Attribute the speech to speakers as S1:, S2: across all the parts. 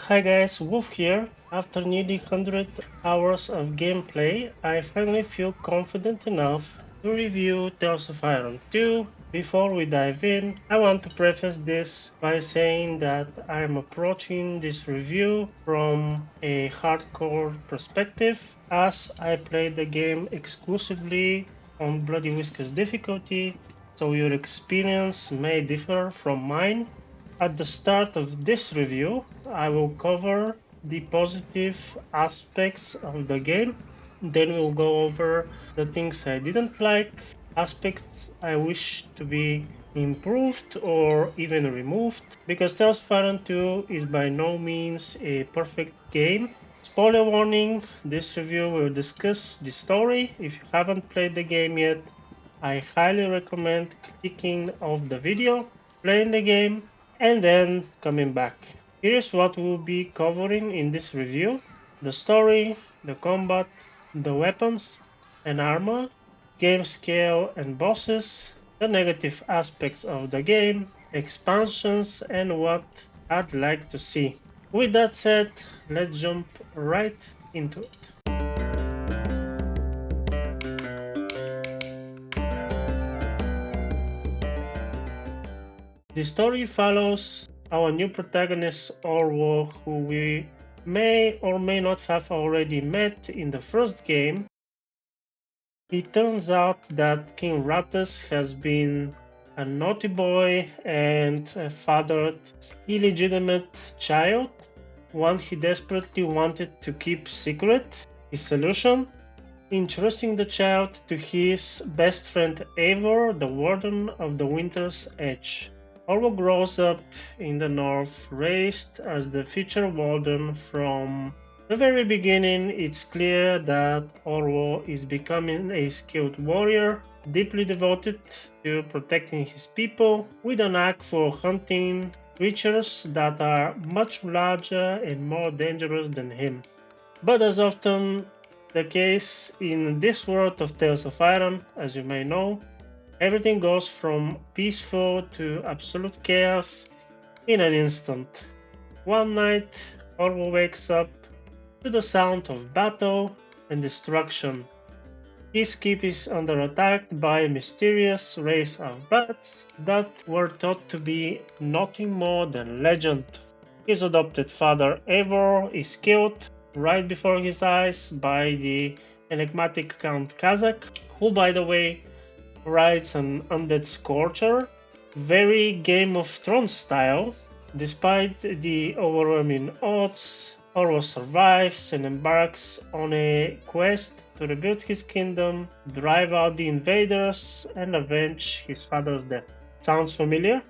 S1: Hi guys, Wolf here. After nearly 100 hours of gameplay, I finally feel confident enough to review Tales of Iron 2. Before we dive in, I want to preface this by saying that I am approaching this review from a hardcore perspective, as I played the game exclusively on Bloody Whiskers difficulty, so your experience may differ from mine. At the start of this review, I will cover the positive aspects of the game. Then we'll go over the things I didn't like, aspects I wish to be improved or even removed, because Tales of Iron 2 is by no means a perfect game. Spoiler warning, this review will discuss the story. If you haven't played the game yet, I highly recommend clicking off the video, playing the game, and then coming back. Here's what we'll be covering in this review: the story, the combat, the weapons and armor, game scale and bosses, the negative aspects of the game, expansions, and what I'd like to see. With that said, let's jump right into it. The story follows our new protagonist Orwo, who we may or may not have already met in the first game. It turns out that King Ratus has been a naughty boy and fathered illegitimate child, one he desperately wanted to keep secret. His solution? Entrusting the child to his best friend Eivor, the warden of the Winter's Edge. Orwo grows up in the north, raised as the future warden. From the very beginning, it's clear that Orwo is becoming a skilled warrior, deeply devoted to protecting his people, with an knack for hunting creatures that are much larger and more dangerous than him. But as often the case in this world of Tales of Iron, as you may know, everything goes from peaceful to absolute chaos in an instant. One night, Orwo wakes up to the sound of battle and destruction. His keep is under attack by a mysterious race of bats that were thought to be nothing more than legend. His adopted father Eivor is killed right before his eyes by the enigmatic Count Kazak, who, by the way, rides an undead scorcher, very Game of Thrones style. Despite the overwhelming odds, Orwo survives and embarks on a quest to rebuild his kingdom, drive out the invaders, and avenge his father's death. Sounds familiar?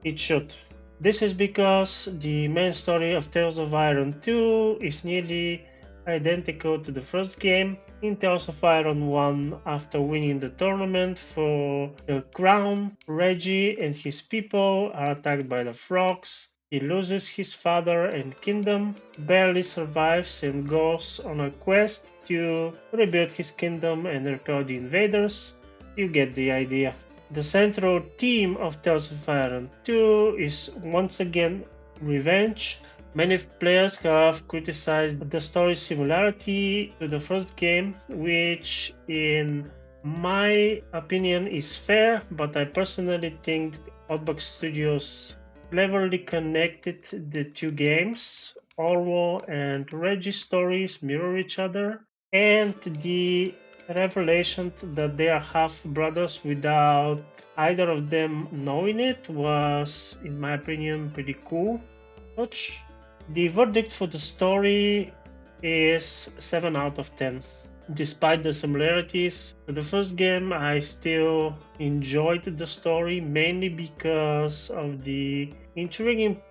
S1: It should. This is because the main story of Tales of Iron 2 is nearly identical to the first game. In Tales of Iron 1, after winning the tournament for the crown, Reggie and his people are attacked by the frogs. He loses his father and kingdom, barely survives, and goes on a quest to rebuild his kingdom and repel the invaders. You get the idea. The central theme of Tales of Iron 2 is once again revenge. Many players have criticized the story's similarity to the first game, which in my opinion is fair, but I personally think Outback Studios cleverly connected the two games. Orwo and Reggie's stories mirror each other, and the revelation that they are half brothers without either of them knowing it was, in my opinion, pretty cool touch. The verdict for the story is 7 out of 10. Despite the similarities to the first game, I still enjoyed the story, mainly because of the intriguing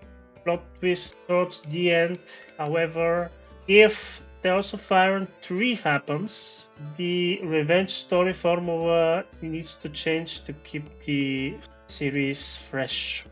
S1: plot twist towards the end. However, if Tales of Iron 3 happens, the revenge story formula needs to change to keep the series fresh.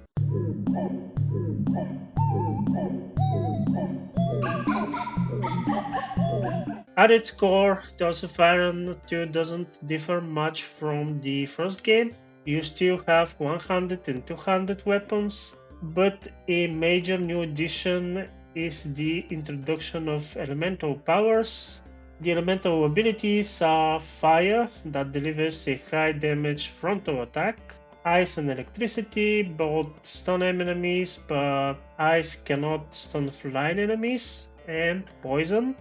S1: At its core, Tales of Iron 2 doesn't differ much from the first game. You still have 100 and 200 weapons, but a major new addition is the introduction of elemental powers. The elemental abilities are fire, that delivers a high damage frontal attack, ice and electricity, both stun enemies, but ice cannot stun flying enemies, and poison.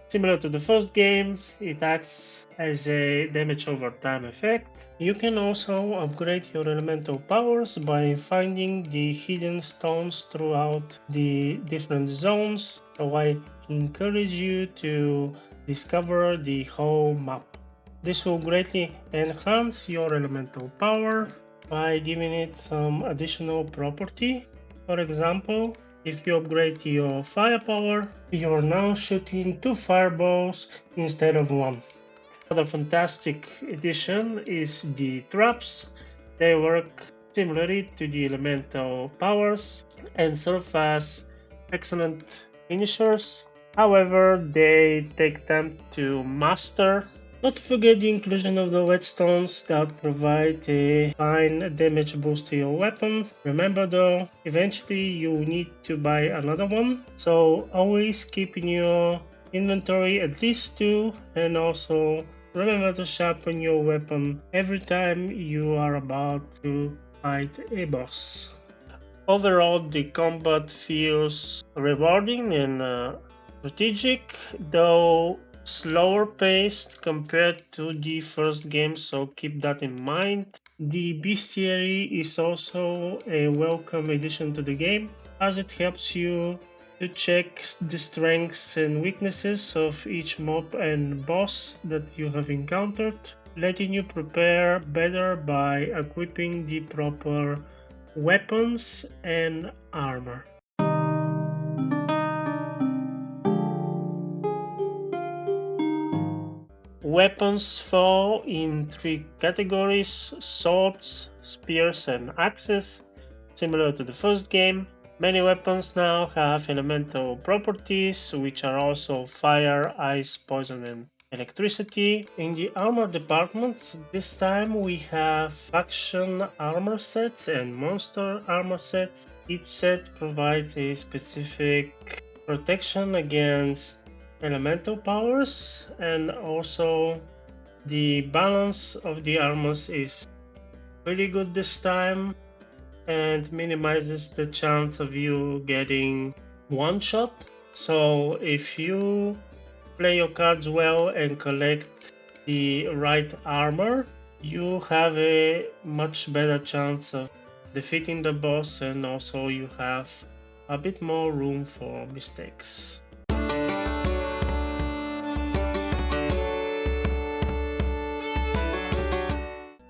S1: Similar to the first game, it acts as a damage over time effect. You can also upgrade your elemental powers by finding the hidden stones throughout the different zones, so I encourage you to discover the whole map. This will greatly enhance your elemental power by giving it some additional property. For example, if you upgrade your firepower, you are now shooting 2 fireballs instead of 1. Another fantastic addition is the traps. They work similarly to the elemental powers and serve as excellent finishers. However, they take time to master. Not to forget the inclusion of the whetstones that provide a fine damage boost to your weapon. Remember though, eventually you need to buy another one, so always keep in your inventory at least 2, and also remember to sharpen your weapon every time you are about to fight a boss. Overall, the combat feels rewarding and strategic, though slower paced compared to the first game, so keep that in mind. The bestiary is also a welcome addition to the game, as it helps you to check the strengths and weaknesses of each mob and boss that you have encountered, letting you prepare better by equipping the proper weapons and armor. Weapons fall in 3 categories: swords, spears, and axes. Similar to the first game, many weapons now have elemental properties, which are also fire, ice, poison, and electricity. In the armor department, this time we have faction armor sets and monster armor sets. Each set provides a specific protection against elemental powers, and also the balance of the armors is pretty good this time and minimizes the chance of you getting one shot. So if you play your cards well and collect the right armor, you have a much better chance of defeating the boss, and also you have a bit more room for mistakes.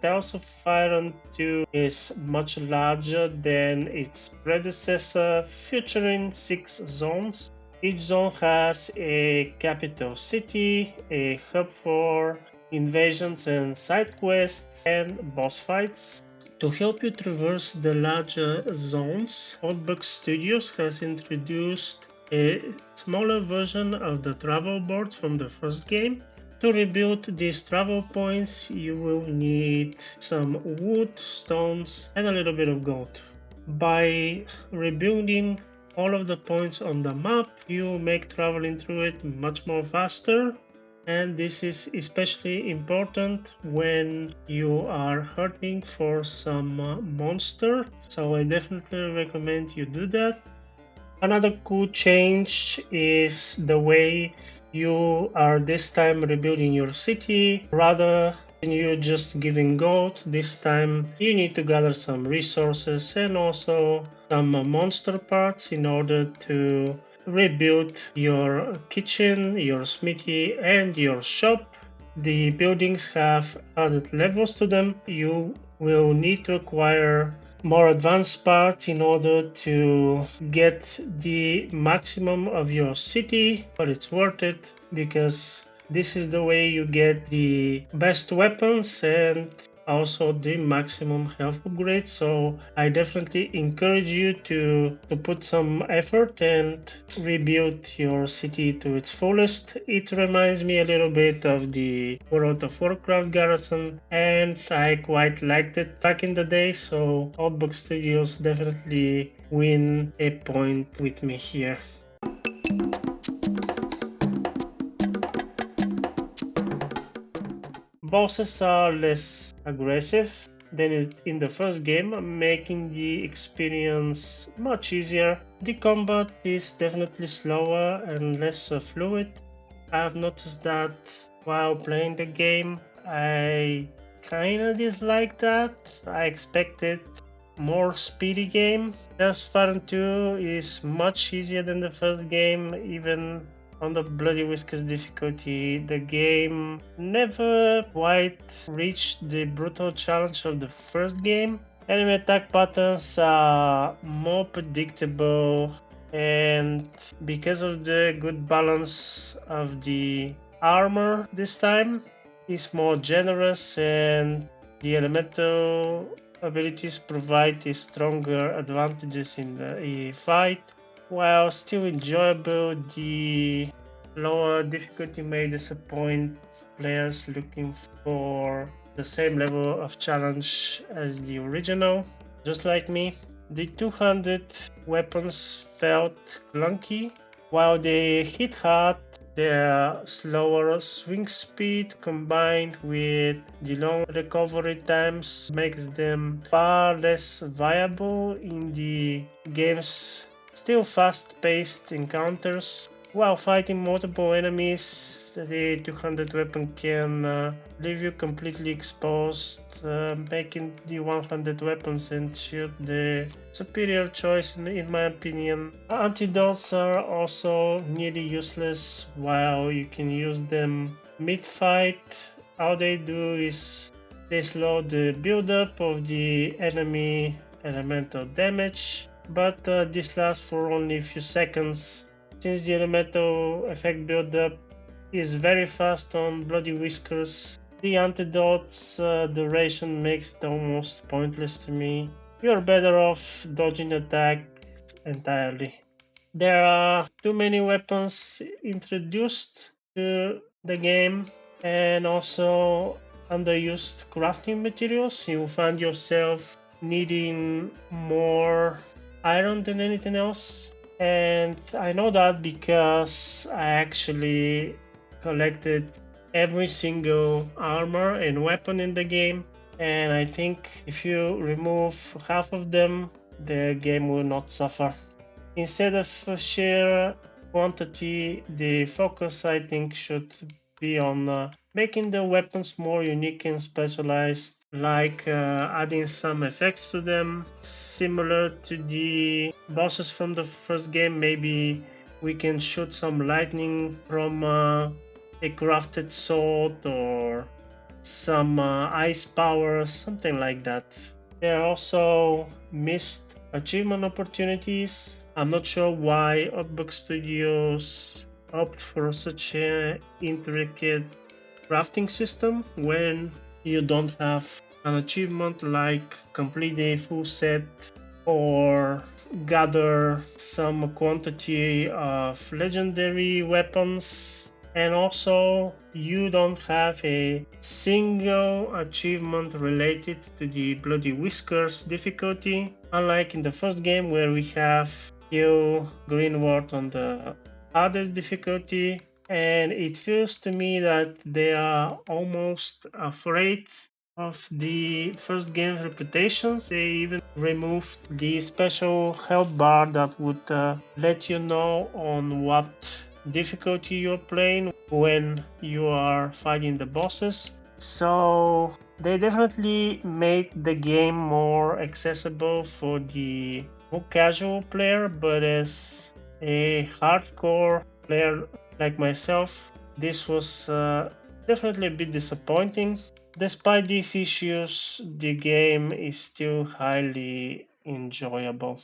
S1: Tales of Fire 2 is much larger than its predecessor, featuring 6 zones. Each zone has a capital city, a hub for invasions and side quests, and boss fights. To help you traverse the larger zones, Oldbuck Studios has introduced a smaller version of the travel board from the first game. To rebuild these travel points, you will need some wood, stones, and a little bit of gold. By rebuilding all of the points on the map, you make traveling through it much more faster, and this is especially important when you are hunting for some monster, so I definitely recommend you do that. Another cool change is the way you are this time rebuilding your city. Rather than you just giving gold, this time you need to gather some resources and also some monster parts in order to rebuild your kitchen, your smithy, and your shop. The buildings have added levels to them. You will need to acquire more advanced parts in order to get the maximum of your city, but it's worth it because this is the way you get the best weapons and also the maximum health upgrade. So I definitely encourage you to put some effort and rebuild your city to its fullest. It reminds me a little bit of the World of Warcraft garrison, and I quite liked it back in the day, so Outbox Studios definitely win a point with me here. Bosses are less aggressive than in the first game, making the experience much easier. The combat is definitely slower and less fluid. I have noticed that while playing the game, I kinda dislike that. I expected more speedy game. Just Fun 2 is much easier than the first game, even on the Bloody Whiskers difficulty. The game never quite reached the brutal challenge of the first game. Enemy attack patterns are more predictable, and because of the good balance of the armor this time, is more generous, and the elemental abilities provide a stronger advantages in the fight. While still enjoyable, the lower difficulty may disappoint players looking for the same level of challenge as the original. Just like me, the two-handed weapons felt clunky. While they hit hard, their slower swing speed combined with the long recovery times makes them far less viable in the game's still fast-paced encounters. While fighting multiple enemies, the two-handed weapon can leave you completely exposed, making the one-handed weapons and shield the superior choice in my opinion. Antidotes are also nearly useless. While you can use them mid-fight, all they do is they slow the build-up of the enemy elemental damage, but this lasts for only a few seconds. Since the elemental effect build-up is very fast on Bloody Whiskers, the antidote's duration makes it almost pointless to me. You're better off dodging attacks entirely. There are too many weapons introduced to the game, and also underused crafting materials. You find yourself needing more iron than anything else. And I know that because I actually collected every single armor and weapon in the game, and I think if you remove half of them, the game will not suffer. Instead of sheer quantity, the focus I think should be on making the weapons more unique and specialized, like adding some effects to them, similar to the bosses from the first game. Maybe we can shoot some lightning from a crafted sword, or some ice power, something like that. There are also missed achievement opportunities. I'm not sure why Outbox Studios opt for such an intricate crafting system when you don't have an achievement like complete a full set or gather some quantity of legendary weapons. And also, you don't have a single achievement related to the Bloody Whiskers difficulty, unlike in the first game where we have Kill Greenward on the hardest difficulty. And it feels to me that they are almost afraid of the first game's reputation. They even removed the special health bar that would let you know on what difficulty you're playing when you are fighting the bosses. So they definitely made the game more accessible for the more casual player, but as a hardcore player like myself, this was definitely a bit disappointing. Despite these issues, the game is still highly enjoyable.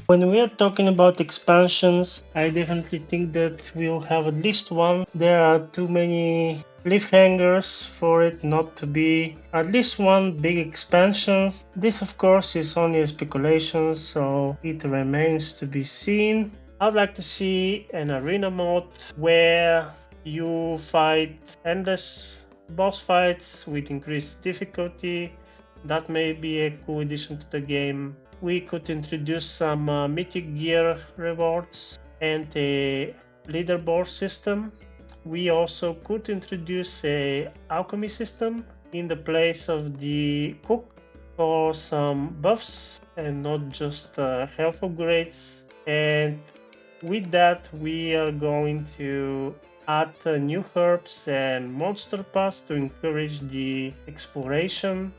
S1: When we are talking about expansions, I definitely think that we'll have at least one. There are too many cliffhangers for it not to be at least one big expansion. This, of course, is only a speculation, so it remains to be seen. I'd like to see an arena mode where you fight endless boss fights with increased difficulty. That may be a cool addition to the game. We could introduce some mythic gear rewards and a leaderboard system. We also could introduce a alchemy system in the place of the cook for some buffs and not just health upgrades. And with that, we are going to add new herbs and monster paths to encourage the exploration.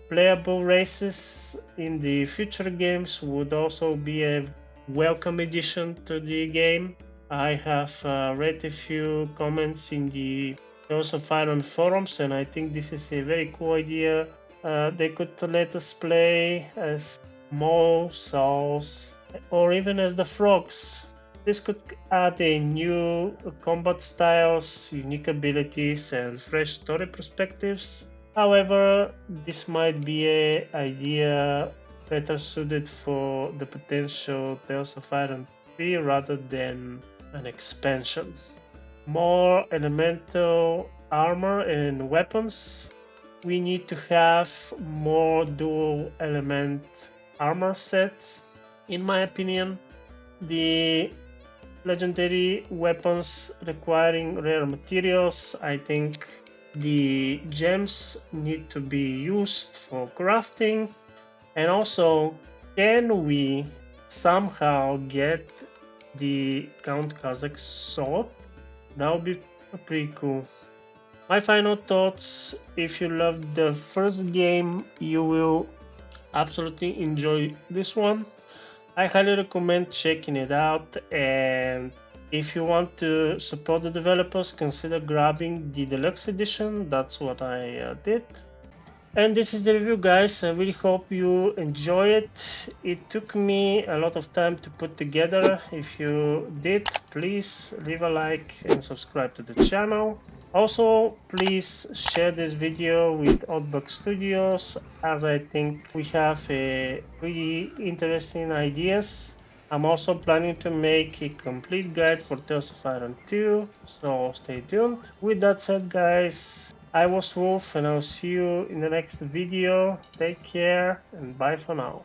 S1: Playable races in the future games would also be a welcome addition to the game. I have read a few comments in the Tales of Iron forums, and I think this is a very cool idea. They could let us play as moles, souls, or even as the frogs. This could add a new combat styles, unique abilities, and fresh story perspectives. However, this might be an idea better suited for the potential Tales of Iron 3 rather than an expansion. More elemental armor and weapons. We need to have more dual element armor sets. In my opinion, the legendary weapons requiring rare materials, I think the gems need to be used for crafting. And also, can we somehow get the Count Kazakh sword? That would be pretty cool. My final thoughts: if you loved the first game, you will absolutely enjoy this one. I highly recommend checking it out, and if you want to support the developers, consider grabbing the deluxe edition. That's what I did. And this is the review, guys. I really hope you enjoy it. It took me a lot of time to put together. If you did, please leave a like and subscribe to the channel. Also, please share this video with Outback Studios, as I think we have a pretty interesting ideas. I'm also planning to make a complete guide for Tales of Iron 2, so stay tuned. With that said, guys, I was Wolf, and I'll see you in the next video. Take care, and bye for now.